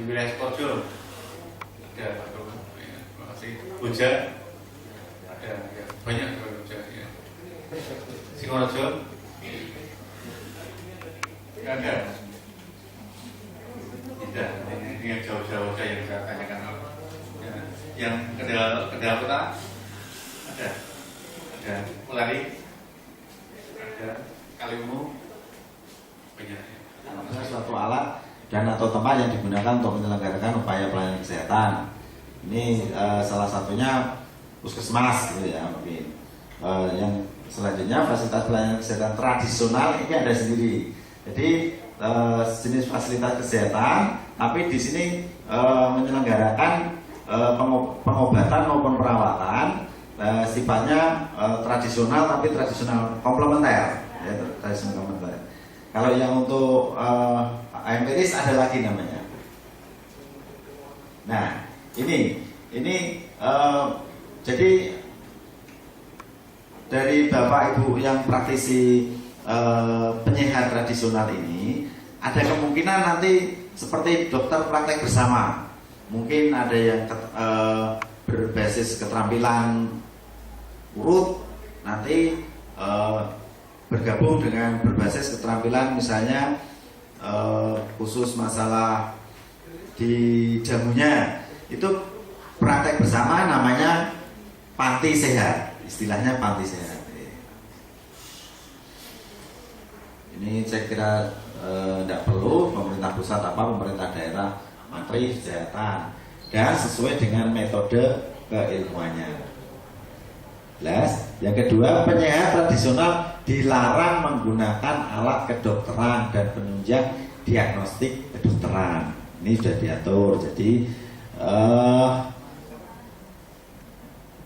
wilayah Sukoharjo ada Pak Bro, ya, terima kasih. Boja ada, ya, banyak Boja ya. Singaraja ada. Tidak, ini yang jauh-jauh saja yang saya tanyakan. Ya, yang Kendal Kota ada Pelari ada, Kaliwungu banyak. Suatu alat dan atau tempat yang digunakan untuk menyelenggarakan upaya pelayanan kesehatan. Ini salah satunya puskesmas gitu ya mungkin. Yang selanjutnya fasilitas pelayanan kesehatan tradisional ini ada sendiri. Jadi jenis fasilitas kesehatan, tapi di sini menyelenggarakan pengobatan maupun perawatan sifatnya tradisional, tapi tradisional komplementer, ya, tradisional komplementer. Kalau yang untuk empiris ada lagi namanya. Nah, ini jadi dari Bapak Ibu yang praktisi penyehat tradisional ini, ada kemungkinan nanti seperti dokter praktek bersama. Mungkin ada yang berbasis keterampilan urut, nanti bergabung dengan berbasis keterampilan misalnya khusus masalah di jamunya, itu praktek bersama namanya panti sehat, istilahnya panti sehat. Ini saya kira tidak perlu pemerintah pusat apa pemerintah daerah menteri kesehatan dan sesuai dengan metode keilmuannya. Yang kedua, penyehat tradisional dilarang menggunakan alat kedokteran dan penunjang diagnostik kedokteran. Ini sudah diatur. Jadi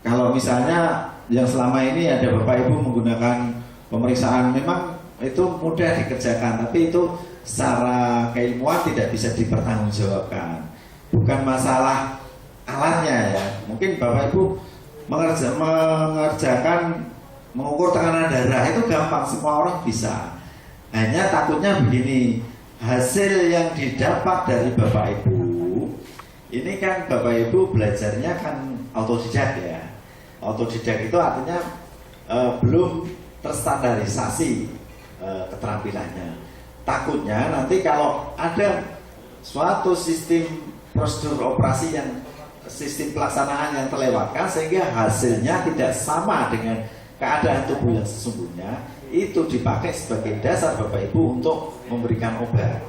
kalau misalnya yang selama ini ada Bapak Ibu menggunakan pemeriksaan, memang itu mudah dikerjakan, tapi itu secara keilmuan tidak bisa dipertanggungjawabkan. Bukan masalah alatnya ya. Mungkin Bapak Ibu mengerjakan mengukur tekanan darah itu gampang, semua orang bisa. Hanya takutnya begini, hasil yang didapat dari Bapak Ibu ini kan Bapak Ibu belajarnya kan autodidak ya. Autodidak itu artinya belum terstandarisasi keterampilannya. Takutnya nanti kalau ada suatu sistem prosedur operasi yang sistem pelaksanaan yang terlewatkan sehingga hasilnya tidak sama dengan keadaan tubuh yang sesungguhnya, itu dipakai sebagai dasar Bapak Ibu untuk memberikan obat.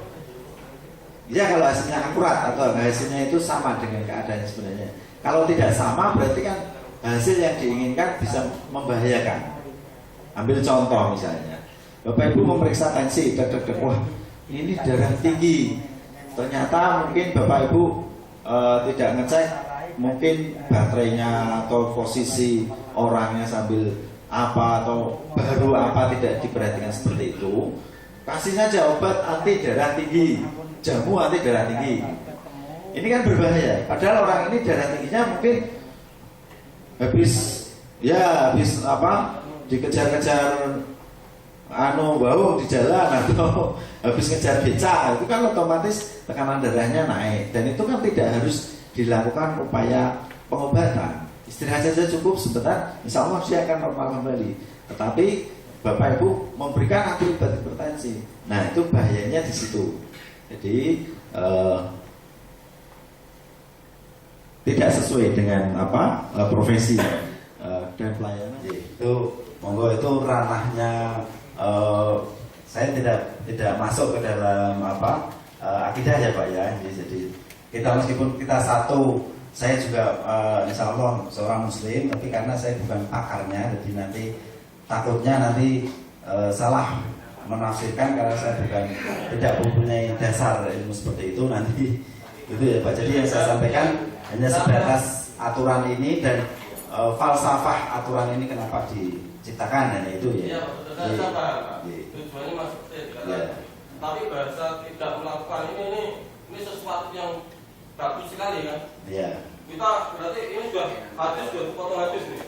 Ya kalau hasilnya akurat atau hasilnya itu sama dengan keadaan yang sebenarnya. Kalau tidak sama berarti kan hasil yang diinginkan bisa membahayakan. Ambil contoh misalnya, Bapak Ibu memeriksa tensi, wah ini darah tinggi. Ternyata mungkin Bapak Ibu tidak ngecek mungkin baterainya atau posisi orangnya sambil apa atau baru apa, tidak diperhatikan seperti itu. Kasih saja obat anti darah tinggi, jamu anti darah tinggi. Ini kan berbahaya. Padahal orang ini darah tingginya mungkin habis apa dikejar-kejar bau di jalan atau habis ngejar beca, itu kan otomatis tekanan darahnya naik, dan itu kan tidak harus dilakukan upaya pengobatan. Istirahat saja cukup sebentar, insya Allah dia akan normal kembali. Tetapi Bapak Ibu memberikan obat hipertensi, nah itu bahayanya di situ. Jadi tidak sesuai dengan apa profesi dan pelayanan. Itu monggo, itu ranahnya. Saya tidak masuk ke dalam apa akidah ya Pak ya. Jadi kita meskipun kita satu, saya juga insya Allah seorang Muslim, tapi karena saya bukan pakarnya, jadi nanti takutnya nanti salah menafsirkan karena saya tidak mempunyai dasar ilmu seperti itu nanti itu ya Pak. Jadi yang saya sampaikan hanya sebatas aturan ini dan falsafah aturan ini kenapa diciptakan, hanya itu ya. Iya, betul Pak. Tujuannya masuk ya. Tapi bahasa tidak melakukan ini sesuatu yang bagus sekali kan. Iya. Kita berarti ini sudah potong habis nih.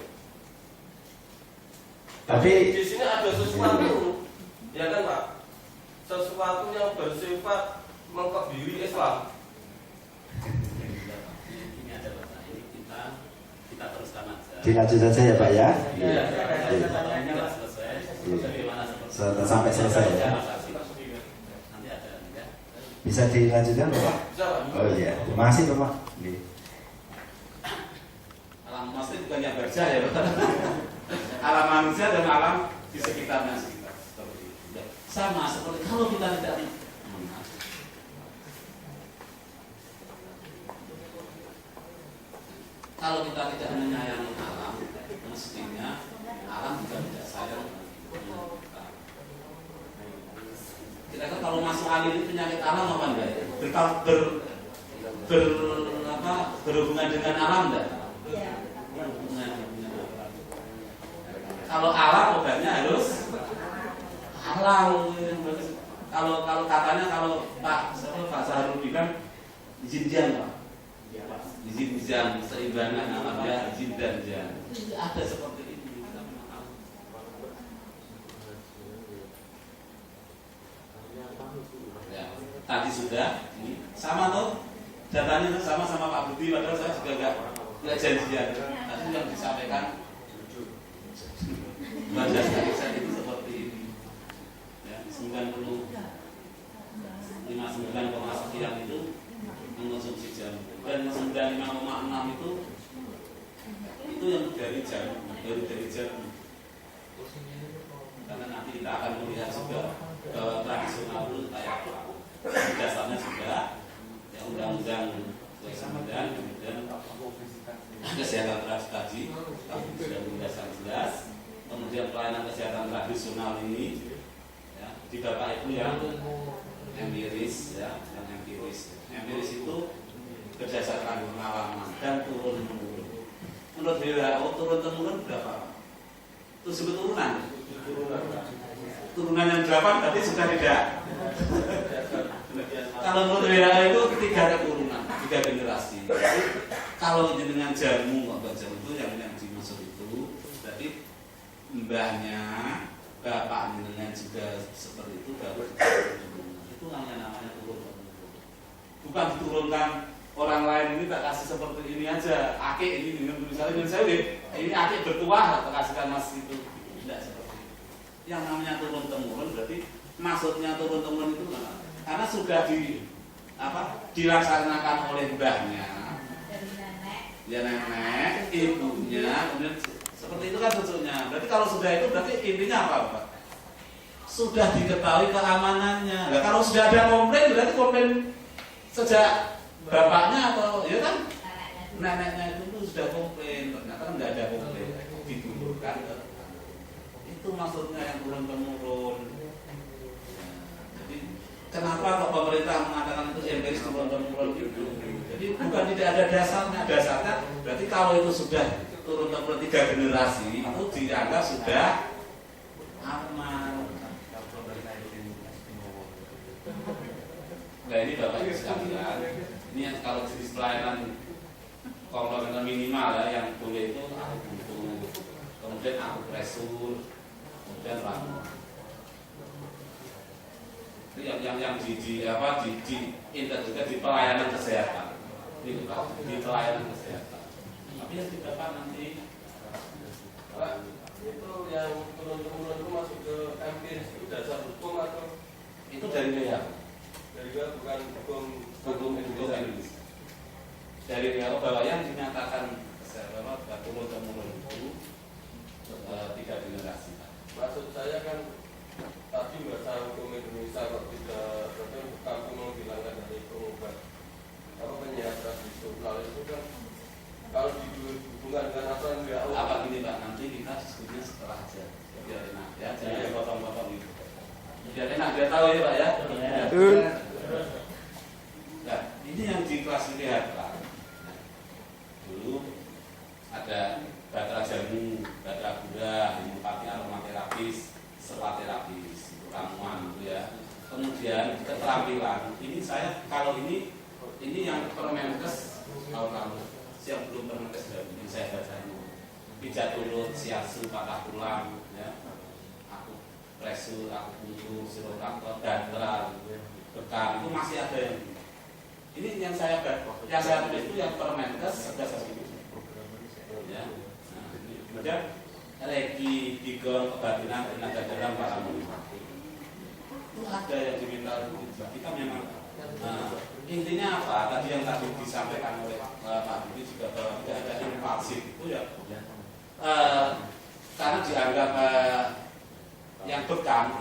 Tapi di sini ada sesuatu, ya kan Pak? Sesuatu yang bersifat mengkebiri Islam. Dilanjut saja ya Pak ya. Iya. Sampai selesai ya. Bisa dilanjutkan Bapak? Bisa, Pak. Oh iya, terima kasih Bapak. Alam maksudnya bukan yang kerja ya Pak. Alam manusia dan alam di sekitarnya seperti itu. Ya, sama seperti kalau kita tidak kalau kita tidak menyayangi alam, mestinya alam juga tidak sayang. Kira-kira kalau masuk angin itu penyakit alam apa enggak? Berhubungan dengan alam enggak? Kalau alam obatnya harus halal. Kalau katanya kalau Pak Saharudin kan izin Pak. Izin seimbangan alam ya, izin dan jan. Ada seperti ini. Ya, tadi sudah ini sama tuh datanya itu sama Pak Budi, padahal saya juga nggak janjian. Tadi yang disampaikan baca saya itu seperti ini. Ya, 99,sekian itu mengkonsumsi jamu dan 95,6 itu yang dari jamu, dari jamu. Karena nanti kita akan melihat juga bahwa tradisional itu kayak dasarnya juga yang undang-undang 29 kemudian kesehatan tadi sudah mendasar jelas, kemudian pelayanan kesehatan tradisional ini ya, di Bapak Ibu yang empiris ya, yang empiris itu berdasarkan pengalaman dan turun temurun. Menurut WHO turun temurun berapa? Itu sebut turunan yang 8 berarti sudah tidak. Kalau menurut WHO itu 3 keturunan, 3 generasi. Kalau dengan jamu atau jamu itu yang dimaksud itu berarti mbahnya bapaknya dengan juga seperti itu baru itu namanya turun temurun. Bukan diturunkan orang lain ini tak kasih seperti ini aja, akik ini dengan misalnya saya ini akik bertuah tak kasihkan mas itu, tidak seperti itu. Yang namanya turun temurun berarti maksudnya turun temurun itu karena sudah dilaksanakan oleh mbahnya, ya nenek, ibunya, kemudian seperti itu kan cucunya. Berarti kalau sudah itu berarti intinya apa Pak? Sudah diketahui keamanannya. Nah, kalau sudah ada komplain berarti komplain sejak bapaknya atau ya kan neneknya itu sudah komplain, ternyata nggak ada komplain, ditundukkan. Itu maksudnya yang turun temurun. Jadi kenapa kok pemerintah mengatakan itu empiris turun temurun itu? Jadi bukan tidak ada dasarnya berarti kalau itu sudah turun temurun 3 generasi itu dianggap sudah aman. Nah ini Bapak Ibu sekalian, ini yang kalau jenis pelayanan komplementer minimal ya yang boleh itu aku butuh, kemudian aku presur, kemudian ramu. Itu yang juga di pelayanan kesehatan, ini Pak, di pelayanan kesehatan. Tapi yang didapat nanti Pak, itu yang turun-temurun itu masuk ke empiris itu dasar hukum atau itu dari WHO. dari bukan Hukum Indonesia. Dari WHO bahwa yang dinyatakan bahwa turun temurun itu 3 generasi. Maksud saya kan tadi bahasa hukum Indonesia kok tidak kampung menghilangkan dari pengubat apa penyiar tradisional itu kan kalau dihubungkan dengan aturan WHO. Apa gini Pak, nanti kita diskusinya setelah aja. Biar enak ya, jangan potong-potong itu. Biar enak, biar tahu ya Pak ya. Nah, ini yang di kelas lihat Pak. Dulu ada batra jamu, batra gula, homeopati, aromaterapis, serat terapis, ramuan gitu ya. Kemudian keterampilan. Ini saya kalau ini yang Permenkes tahun lalu, yang belum Permenkes dan ini saya baca ini. Pijat urut, siasu, patah tulang, ya. Aku presur, aku puntur, sirotaktor, datra, bekam itu masih ada yang ini yang saya tulis itu yang Permenkes 11 ya. Nah, Kemudian regi digor kebatinan tenaga dalam para ulama itu ada yang diminta kita memang intinya apa tadi yang tadi disampaikan oleh Pak Didi juga bahwa tidak ada invasif itu ya karena dianggap yang bekam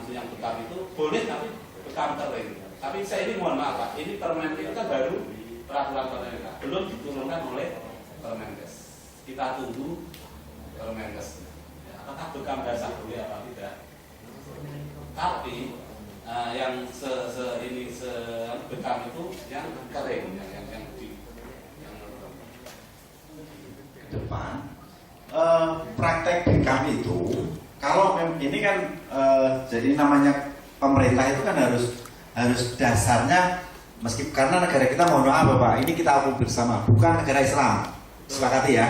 itu boleh tapi bekam kering. Tapi saya ini mohon maaf Pak, ini permen itu kan baru peraturan pemerintah, belum diturunkan oleh Permenkes. Kita tunggu Permenkes. Apakah bekam basah boleh apa tidak? Tapi yang bekam itu yang kering, yang ke depan praktek bekam itu kalau ini kan jadi namanya pemerintah itu kan harus dasarnya meskipun karena negara kita mohon maaf Bapak ini kita akui bersama bukan negara Islam, sepakati ya,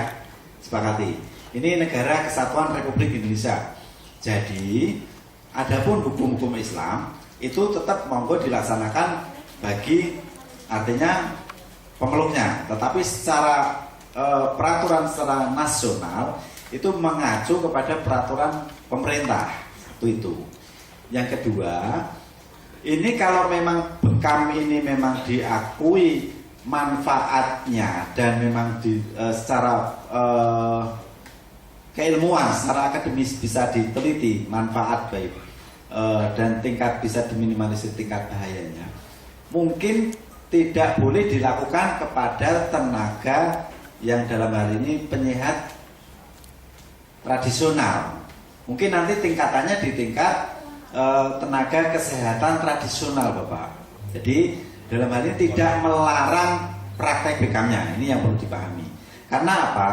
sepakati ini negara kesatuan Republik Indonesia. Jadi adapun hukum-hukum Islam itu tetap monggo dilaksanakan bagi artinya pemeluknya, tetapi secara peraturan secara nasional itu mengacu kepada peraturan pemerintah itu. Yang kedua, ini kalau memang bekam ini memang diakui manfaatnya dan memang secara keilmuan, secara akademis bisa diteliti manfaat baik dan tingkat bisa diminimalisir tingkat bahayanya, mungkin tidak boleh dilakukan kepada tenaga yang dalam hal ini penyehat tradisional. Mungkin nanti tingkatannya di tingkat tenaga kesehatan tradisional Bapak. Jadi dalam hal ini tidak melarang praktek bekamnya, ini yang perlu dipahami. Karena apa?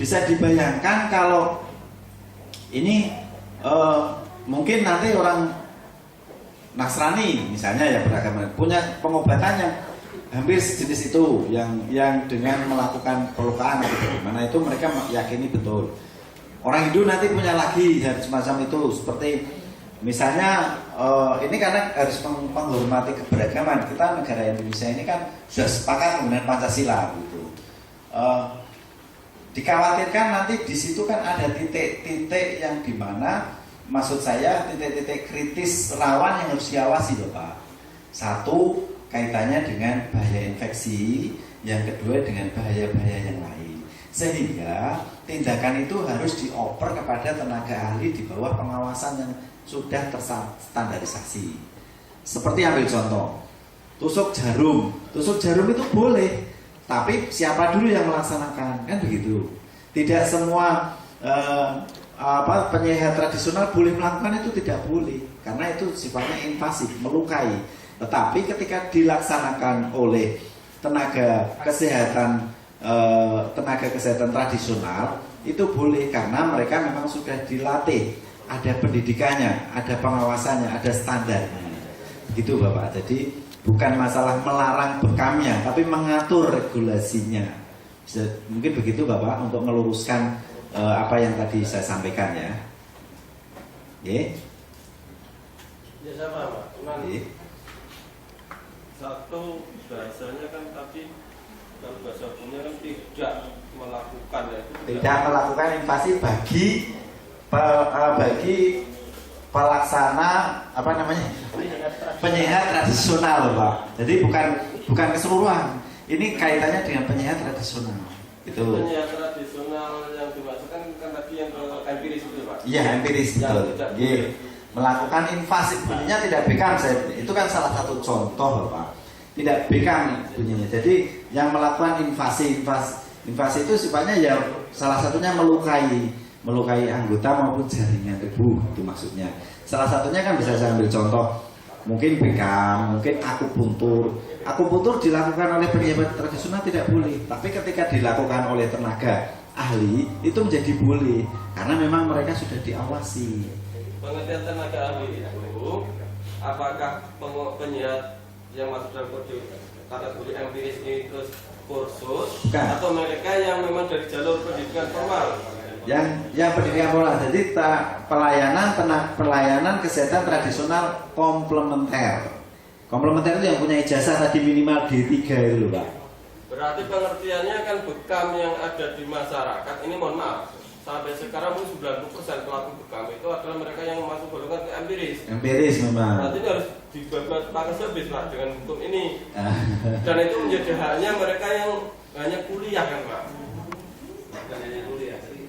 Bisa dibayangkan kalau ini mungkin nanti orang Nasrani misalnya yang beragama punya pengobatan yang hampir sejenis itu yang dengan melakukan pelukaan atau bagaimana itu mereka yakini betul. Orang Hindu nanti punya lagi semacam itu seperti misalnya ini karena harus menghormati keberagaman. Kita negara Indonesia ini kan sudah sepakat dengan Pancasila gitu. Dikhawatirkan nanti di situ kan ada titik-titik yang dimana maksud saya titik-titik kritis rawan yang harus diawasi Bapak. Satu kaitannya dengan bahaya infeksi, yang kedua dengan bahaya-bahaya yang lain. Sehingga tindakan itu harus dioper kepada tenaga ahli di bawah pengawasan yang sudah terstandarisasi. Seperti ambil contoh, tusuk jarum itu boleh, tapi siapa dulu yang melaksanakan, kan begitu. Tidak semua penyehat tradisional boleh melakukan itu, tidak boleh, karena itu sifatnya invasif, melukai. Tetapi ketika dilaksanakan oleh tenaga kesehatan tradisional itu boleh karena mereka memang sudah dilatih, ada pendidikannya, ada pengawasannya, ada standarnya. Begitu Bapak. Jadi bukan masalah melarang bekamnya, tapi mengatur regulasinya. Mungkin begitu Bapak untuk meluruskan apa yang tadi saya sampaikan ya. Ya sama Pak. Cuman satu bahasanya kan tadi kalau bahasa hukumnya kan tidak melakukan ya, tidak melakukan invasi bagi pelaksana apa namanya penyehat tradisional Pak. Jadi bukan keseluruhan. Ini kaitannya dengan penyehat tradisional. Itu. Penyehat tradisional yang dimaksudkan kan tadi yang empiris itu Pak. Iya empiris betul. Iya. Melakukan invasi bunyinya tidak bekam, itu kan salah satu contoh Bapak. Tidak bekam bunyinya. Jadi yang melakukan invasi itu sifatnya ya salah satunya melukai anggota maupun jaringan tubuh, itu maksudnya. Salah satunya kan bisa saya ambil contoh, mungkin bekam, mungkin akupuntur. Akupuntur dilakukan oleh penyebab tradisional tidak boleh, tapi ketika dilakukan oleh tenaga ahli itu menjadi boleh karena memang mereka sudah diawasi. Pengertian tenaga ahli itu apakah penyehat yang masuk dalam kategori empiris ini terus kursus bukan. Atau mereka yang memang dari jalur pendidikan formal? Yang pendidikan formal, jadi pelayanan kesehatan tradisional komplementer. Komplementer itu yang punya ijazah tadi minimal D3 itu loh Pak. Berarti pengertiannya kan bekam yang ada di masyarakat ini mohon maaf sampai sekarang mungkin 90% pelaku bekam itu adalah mereka yang masuk golongan empiris. Empiris memang. Berarti ini harus dibuat pakai sebis Pak dengan hukum ini. Dan itu menjadi haknya mereka yang hanya kuliah kan Pak. Bukan hanya kuliah, jadi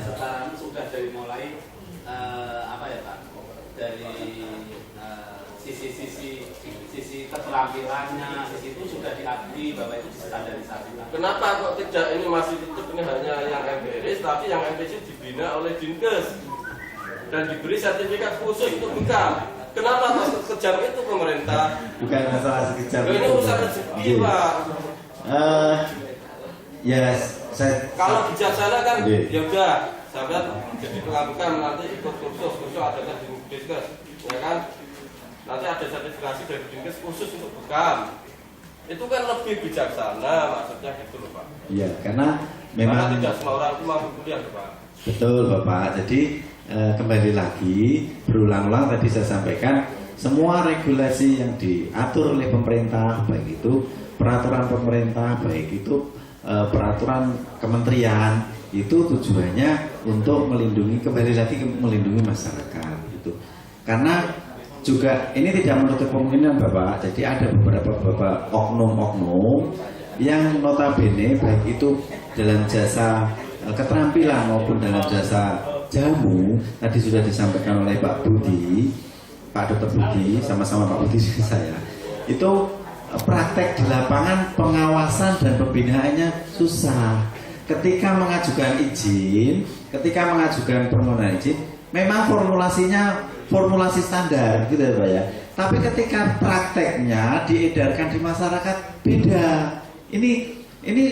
sekarang sudah dari mulai apa ya Pak? Dari sisi keterampilannya, sisi itu sudah diakui bahwa itu standarisasi. Kenapa kok tidak ini masih tutup ini hanya yang empiris, tapi yang empiris dibina oleh Dinkes dan diberi sertifikat khusus untuk bekam. Kenapa kok kejam itu pemerintah? Bukan masalah sekejap. Ini urusan rezeki Pak. Ya, saya Kalau bijaksana kan ya udah, sahabat jadi tukang bekam nanti ikut kursus ada di Dinkes, ya kan? Nanti ada sertifikasi dari Dinkes khusus untuk bekam. Itu kan lebih bijaksana maksudnya gitu loh Pak. iya, karena memang Karena tidak semua orang itu mampu kuliah loh Pak. betul Bapak. Jadi kembali lagi berulang-ulang tadi saya sampaikan semua regulasi yang diatur oleh pemerintah, baik itu peraturan pemerintah, baik itu peraturan kementerian, itu tujuannya untuk melindungi, kembali lagi melindungi masyarakat gitu. Karena juga ini tidak menutup kemungkinan Bapak, jadi ada beberapa oknum-oknum yang notabene baik itu dalam jasa keterampilan maupun dalam jasa jamu, tadi sudah disampaikan oleh Pak Budi, Pak Dr. Budi, sama-sama Pak Budi saya, itu praktek di lapangan pengawasan dan pembinaannya susah. Ketika mengajukan izin, ketika mengajukan permohonan izin, memang formulasinya formulasi standar gitu ya Pak ya. Tapi ketika prakteknya diedarkan di masyarakat beda. Ini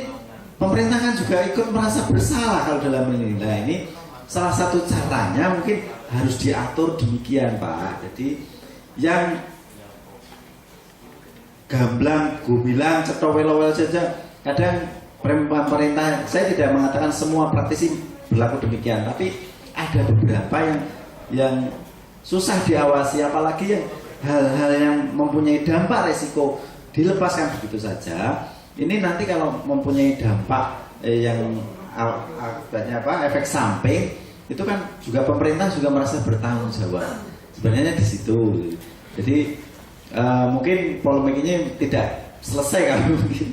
pemerintah kan juga ikut merasa bersalah kalau dalam ini. Nah, ini salah satu caranya mungkin harus diatur demikian Pak. Jadi yang gamblang, gumilang, cetowel-wel saja kadang pemerintah, saya tidak mengatakan semua praktisi berlaku demikian, tapi ada beberapa yang susah diawasi, apalagi yang hal-hal yang mempunyai dampak resiko dilepaskan begitu saja. Ini nanti kalau mempunyai dampak yang akibatnya apa, efek samping, itu kan juga pemerintah juga merasa bertanggung jawab. Sebenarnya di situ. Jadi mungkin polemik ini tidak selesai kalau mungkin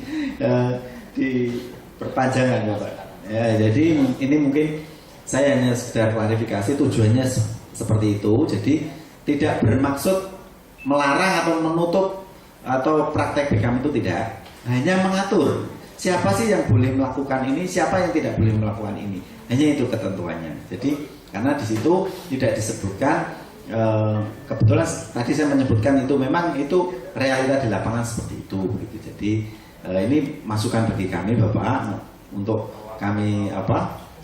diperpanjangkan ya Pak. Ya, jadi ini mungkin saya hanya sekedar klarifikasi, tujuannya seperti itu. Jadi tidak bermaksud melarang atau menutup atau praktek bekam itu tidak, hanya mengatur siapa sih yang boleh melakukan ini, siapa yang tidak boleh melakukan ini, hanya itu ketentuannya. Jadi karena di situ tidak disebutkan, kebetulan tadi saya menyebutkan itu memang itu realita di lapangan seperti itu begitu. Jadi ini masukan bagi kami Bapak untuk kami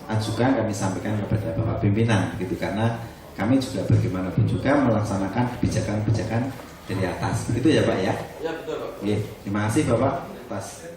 ajukan, kami sampaikan kepada Bapak pimpinan gitu, karena kami juga bagaimanapun juga melaksanakan kebijakan-kebijakan dari atas. Itu ya Pak ya? Ya betul Pak. Oke, terima kasih Bapak atas